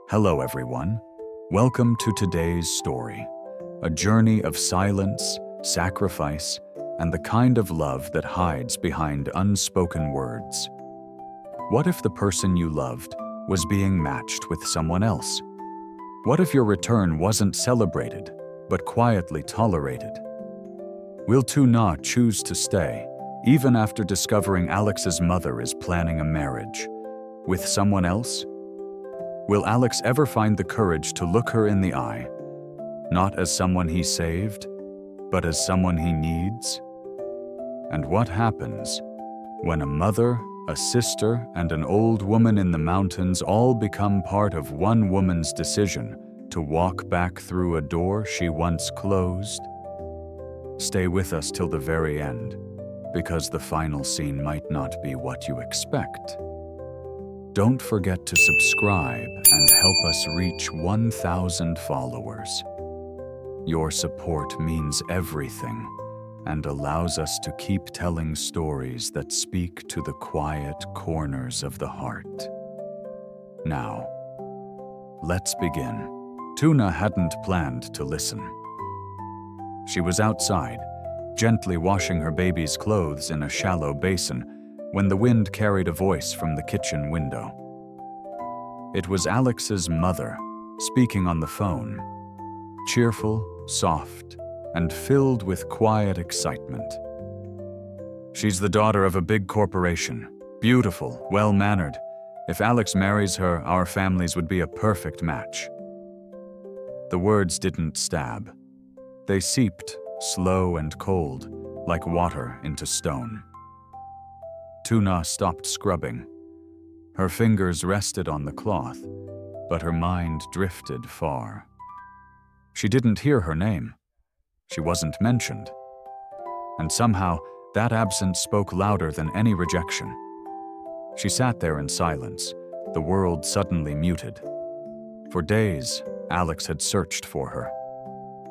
Hello everyone. Welcome to today's story, a journey of silence, sacrifice, and the kind of love that hides behind unspoken words. What if the person you loved was being matched with someone else? What if your return wasn't celebrated, but quietly tolerated? Will Tuna choose to stay, even after discovering Alex's mother is planning a marriage? With someone else? Will Alex ever find the courage to look her in the eye, not as someone he saved, but as someone he needs? And what happens when a mother, a sister, and an old woman in the mountains all become part of one woman's decision to walk back through a door she once closed? Stay with us till the very end, because the final scene might not be what you expect. Don't forget to subscribe and help us reach 1,000 followers. Your support means everything and allows us to keep telling stories that speak to the quiet corners of the heart. Now, let's begin. Tuna hadn't planned to listen. She was outside, gently washing her baby's clothes in a shallow basin, when the wind carried a voice from the kitchen window. It was Alex's mother, speaking on the phone, cheerful, soft, and filled with quiet excitement. She's the daughter of a big corporation, beautiful, well-mannered. If Alex marries her, our families would be a perfect match. The words didn't stab. They seeped, slow and cold, like water into stone. Tuna stopped scrubbing. Her fingers rested on the cloth, but her mind drifted far. She didn't hear her name. She wasn't mentioned. And somehow, that absence spoke louder than any rejection. She sat there in silence, the world suddenly muted. For days, Alex had searched for her.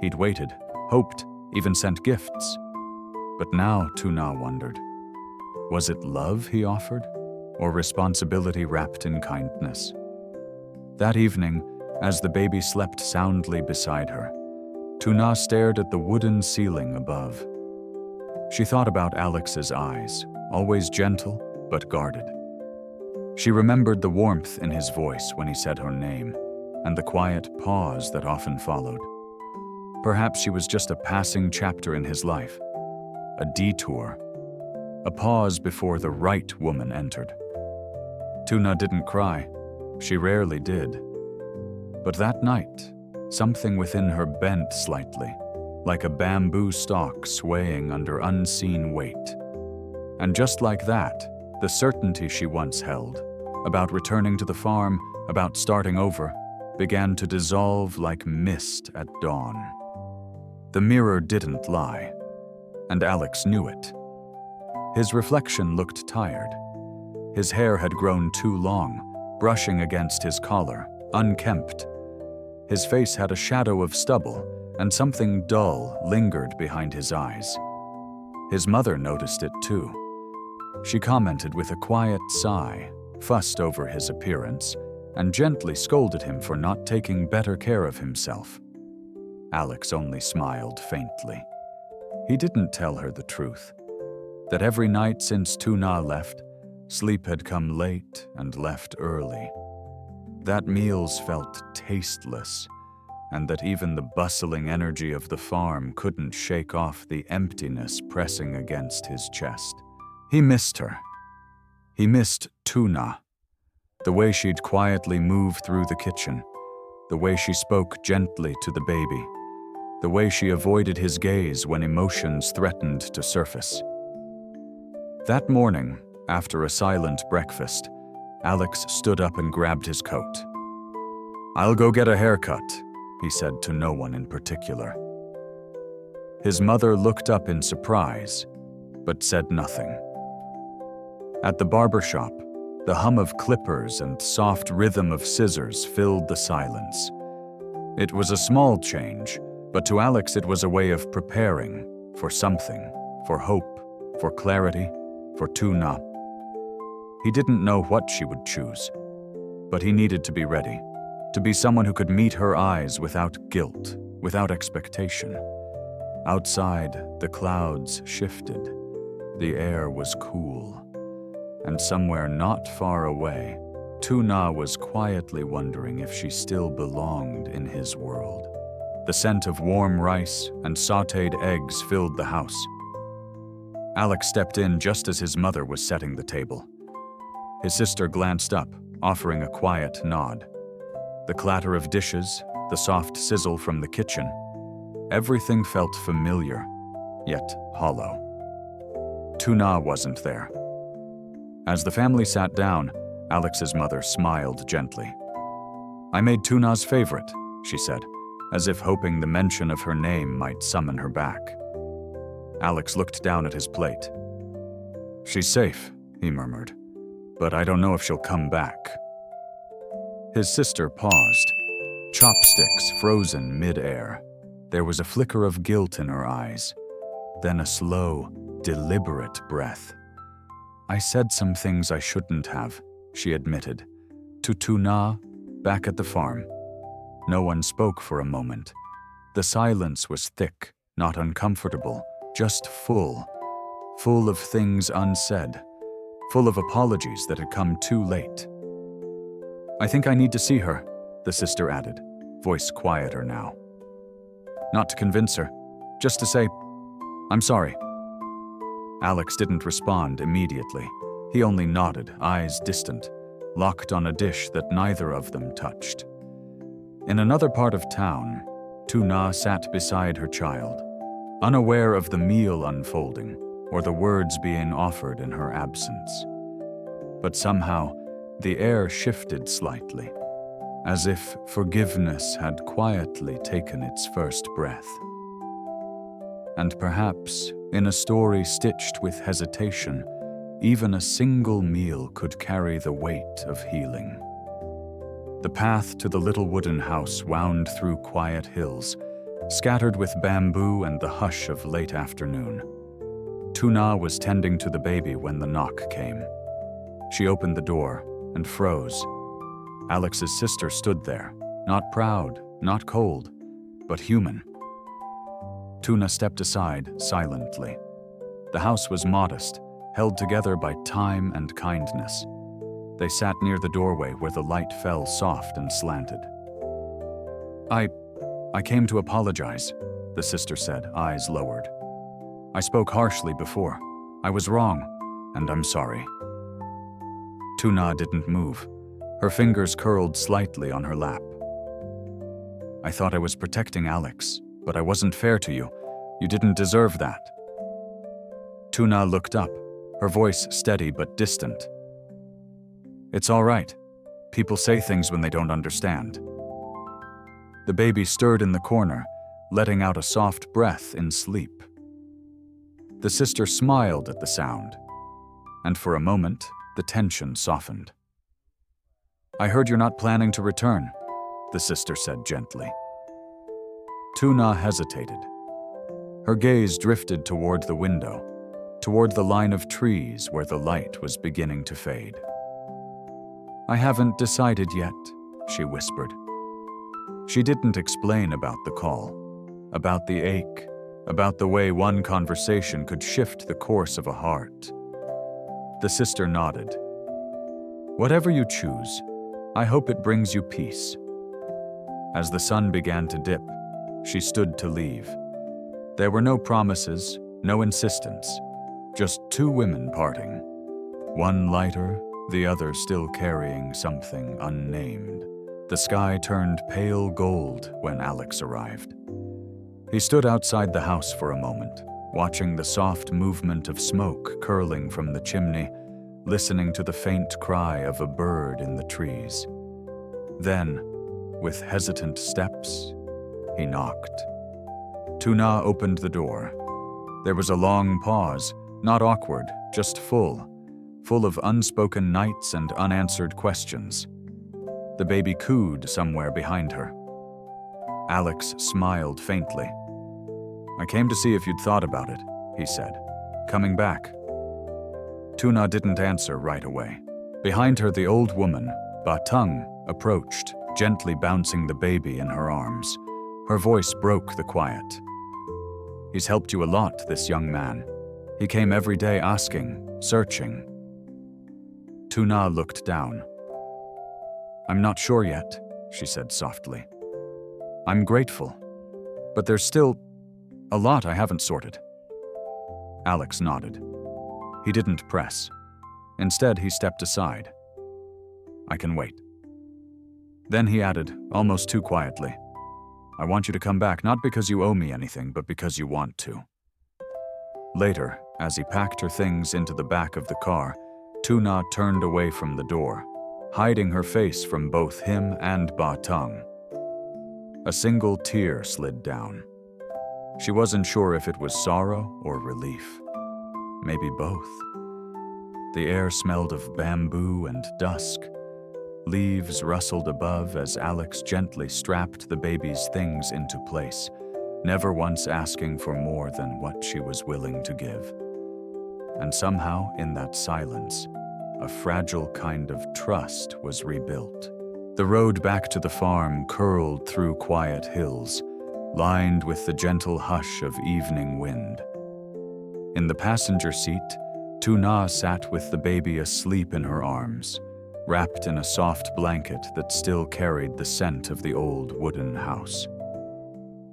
He'd waited, hoped, even sent gifts. But now Tuna wondered. Was it love he offered, or responsibility wrapped in kindness? That evening, as the baby slept soundly beside her, Tuna stared at the wooden ceiling above. She thought about Alex's eyes, always gentle but guarded. She remembered the warmth in his voice when he said her name, and the quiet pause that often followed. Perhaps she was just a passing chapter in his life, a detour, a pause before the right woman entered. Tuna didn't cry. She rarely did. But that night, something within her bent slightly, like a bamboo stalk swaying under unseen weight. And just like that, the certainty she once held, about returning to the farm, about starting over, began to dissolve like mist at dawn. The mirror didn't lie, and Alex knew it. His reflection looked tired. His hair had grown too long, brushing against his collar, unkempt. His face had a shadow of stubble, and something dull lingered behind his eyes. His mother noticed it too. She commented with a quiet sigh, fussed over his appearance, and gently scolded him for not taking better care of himself. Alex only smiled faintly. He didn't tell her the truth, that every night since Tuna left, sleep had come late and left early, that meals felt tasteless, and that even the bustling energy of the farm couldn't shake off the emptiness pressing against his chest. He missed her. He missed Tuna, the way she'd quietly move through the kitchen, the way she spoke gently to the baby, the way she avoided his gaze when emotions threatened to surface. That morning, after a silent breakfast, Alex stood up and grabbed his coat. "I'll go get a haircut," he said to no one in particular. His mother looked up in surprise, but said nothing. At the barber shop, the hum of clippers and soft rhythm of scissors filled the silence. It was a small change, but to Alex it was a way of preparing for something, for hope, for clarity, for Tuna. He didn't know what she would choose, but he needed to be ready, to be someone who could meet her eyes without guilt, without expectation. Outside, the clouds shifted. The air was cool. And somewhere not far away, Tuna was quietly wondering if she still belonged in his world. The scent of warm rice and sautéed eggs filled the house. Alex stepped in just as his mother was setting the table. His sister glanced up, offering a quiet nod. The clatter of dishes, the soft sizzle from the kitchen, everything felt familiar, yet hollow. Tuna wasn't there. As the family sat down, Alex's mother smiled gently. "I made Tuna's favorite," she said, as if hoping the mention of her name might summon her back. Alex looked down at his plate. "She's safe," he murmured, "but I don't know if she'll come back." His sister paused, chopsticks frozen mid-air. There was a flicker of guilt in her eyes, then a slow, deliberate breath. "I said some things I shouldn't have," she admitted, to Tuna back at the farm. No one spoke for a moment. The silence was thick, not uncomfortable, just full of things unsaid, full of apologies that had come too late. "I think I need to see her," the sister added, voice quieter now. "Not to convince her, just to say, I'm sorry." Alex didn't respond immediately. He only nodded, eyes distant, locked on a dish that neither of them touched. In another part of town, Tuna sat beside her child, unaware of the meal unfolding or the words being offered in her absence. But somehow, the air shifted slightly, as if forgiveness had quietly taken its first breath. And perhaps, in a story stitched with hesitation, even a single meal could carry the weight of healing. The path to the little wooden house wound through quiet hills, scattered with bamboo and the hush of late afternoon. Tuna was tending to the baby when the knock came. She opened the door and froze. Alex's sister stood there, not proud, not cold, but human. Tuna stepped aside silently. The house was modest, held together by time and kindness. They sat near the doorway where the light fell soft and slanted. I came to apologize," the sister said, eyes lowered. "I spoke harshly before. I was wrong, and I'm sorry." Tuna didn't move. Her fingers curled slightly on her lap. "I thought I was protecting Alex, but I wasn't fair to you. You didn't deserve that." Tuna looked up, her voice steady but distant. "It's all right. People say things when they don't understand." The baby stirred in the corner, letting out a soft breath in sleep. The sister smiled at the sound, and for a moment, the tension softened. "I heard you're not planning to return," the sister said gently. Tuna hesitated. Her gaze drifted toward the window, toward the line of trees where the light was beginning to fade. "I haven't decided yet," she whispered. She didn't explain about the call, about the ache, about the way one conversation could shift the course of a heart. The sister nodded. "Whatever you choose, I hope it brings you peace." As the sun began to dip, she stood to leave. There were no promises, no insistence, just two women parting, one lighter, the other still carrying something unnamed. The sky turned pale gold when Alex arrived. He stood outside the house for a moment, watching the soft movement of smoke curling from the chimney, listening to the faint cry of a bird in the trees. Then, with hesitant steps, he knocked. Tuna opened the door. There was a long pause, not awkward, just full of unspoken nights and unanswered questions. The baby cooed somewhere behind her. Alex smiled faintly. "I came to see if you'd thought about it," he said. "Coming back." Tuna didn't answer right away. Behind her, the old woman, Ba Tung, approached, gently bouncing the baby in her arms. Her voice broke the quiet. "He's helped you a lot, this young man. He came every day asking, searching." Tuna looked down. "I'm not sure yet," she said softly. "I'm grateful, but there's still a lot I haven't sorted." Alex nodded. He didn't press. Instead, he stepped aside. "I can wait." Then he added, almost too quietly, "I want you to come back not because you owe me anything, but because you want to." Later, as he packed her things into the back of the car, Tuna turned away from the door, hiding her face from both him and Ba Tung. A single tear slid down. She wasn't sure if it was sorrow or relief. Maybe both. The air smelled of bamboo and dusk. Leaves rustled above as Alex gently strapped the baby's things into place, never once asking for more than what she was willing to give. And somehow, in that silence, a fragile kind of trust was rebuilt. The road back to the farm curled through quiet hills, lined with the gentle hush of evening wind. In the passenger seat, Tuna sat with the baby asleep in her arms, wrapped in a soft blanket that still carried the scent of the old wooden house.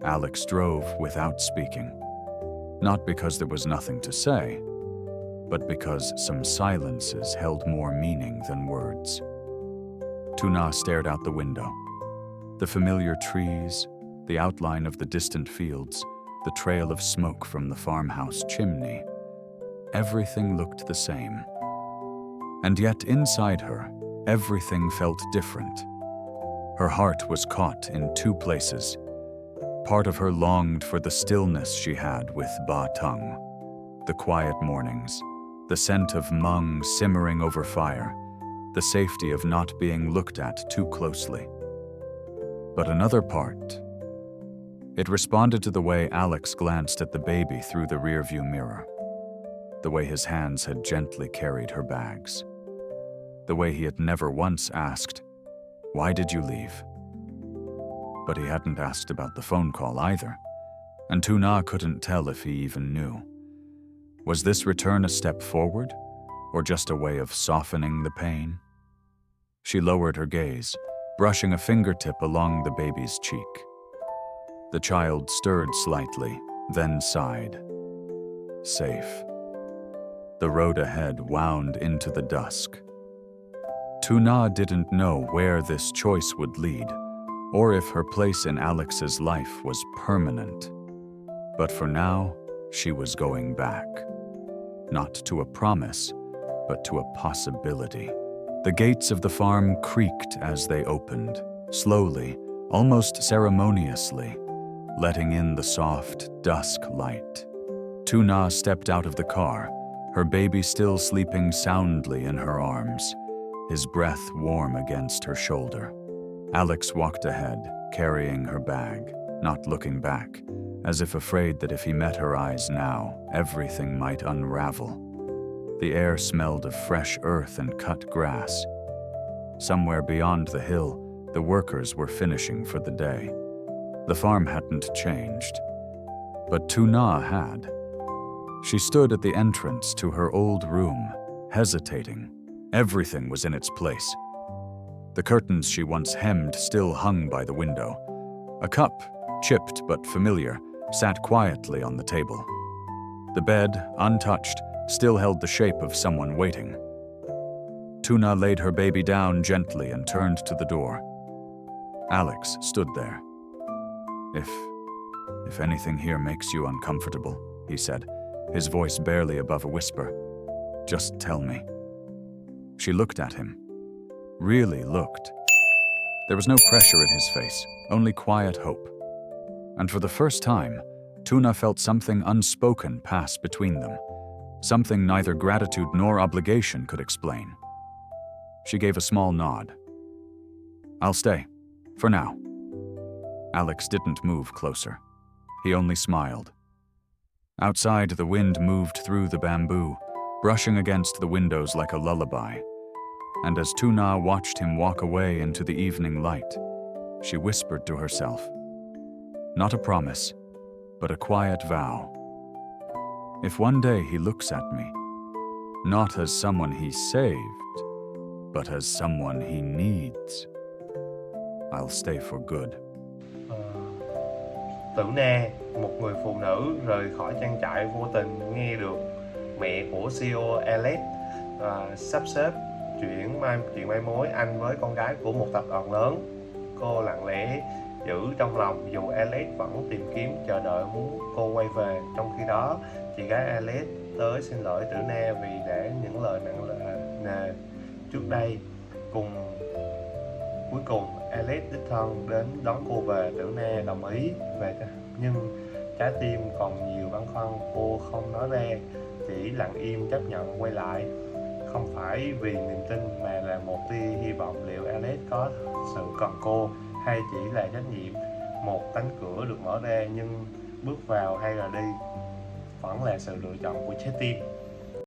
Alex drove without speaking, not because there was nothing to say, but because some silences held more meaning than words. Tuna stared out the window. The familiar trees, the outline of the distant fields, the trail of smoke from the farmhouse chimney. Everything looked the same. And yet inside her, everything felt different. Her heart was caught in two places. Part of her longed for the stillness she had with Ba Tung, the quiet mornings, the scent of mung simmering over fire, the safety of not being looked at too closely. But another part, it responded to the way Alex glanced at the baby through the rearview mirror, the way his hands had gently carried her bags, the way he had never once asked, "Why did you leave?" But he hadn't asked about the phone call either, and Tuna couldn't tell if he even knew. Was this return a step forward, or just a way of softening the pain? She lowered her gaze, brushing a fingertip along the baby's cheek. The child stirred slightly, then sighed. Safe. The road ahead wound into the dusk. Tuna didn't know where this choice would lead, or if her place in Alex's life was permanent. But for now, she was going back. Not to a promise, but to a possibility. The gates of the farm creaked as they opened, slowly, almost ceremoniously, letting in the soft dusk light. Tuna stepped out of the car, her baby still sleeping soundly in her arms, his breath warm against her shoulder. Alex walked ahead, carrying her bag, not looking back, as if afraid that if he met her eyes now, everything might unravel. The air smelled of fresh earth and cut grass. Somewhere beyond the hill, the workers were finishing for the day. The farm hadn't changed, but Tuna had. She stood at the entrance to her old room, hesitating. Everything was in its place. The curtains she once hemmed still hung by the window. A cup, chipped but familiar, sat quietly on the table. The bed, untouched, still held the shape of someone waiting. Tuna laid her baby down gently and turned to the door. Alex stood there. If anything here makes you uncomfortable," he said, his voice barely above a whisper, "just tell me." She looked at him. Really looked. There was no pressure in his face, only quiet hope. And for the first time, Tuna felt something unspoken pass between them, something neither gratitude nor obligation could explain. She gave a small nod. "I'll stay, for now." Alex didn't move closer. He only smiled. Outside, the wind moved through the bamboo, brushing against the windows like a lullaby. And as Tuna watched him walk away into the evening light, she whispered to herself. Not a promise, but a quiet vow. If one day he looks at me, not as someone he saved, but as someone he needs, I'll stay for good. Tử Na, một người phụ nữ rời khỏi trang trại, vô tình nghe được mẹ của CEO Alex sắp xếp chuyện mai mối anh với con gái của một tập đoàn lớn. Cô lặng lẽ giữ trong lòng dù Alex vẫn tìm kiếm chờ đợi muốn cô quay về. Trong khi đó, chị gái Alex tới xin lỗi Tử Na vì để những lời nặng nề trước đây. Cuối cùng Alex đích thân đến đón cô về. Tử Na đồng ý về, nhưng trái tim còn nhiều băn khoăn. Cô không nói ra, chỉ lặng im chấp nhận quay lại, không phải vì niềm tin mà là một tia hy vọng liệu Alex có sự cần cô hay chỉ là trách nhiệm. Một cánh cửa được mở ra, nhưng bước vào hay là đi vẫn là sự lựa chọn của trái tim.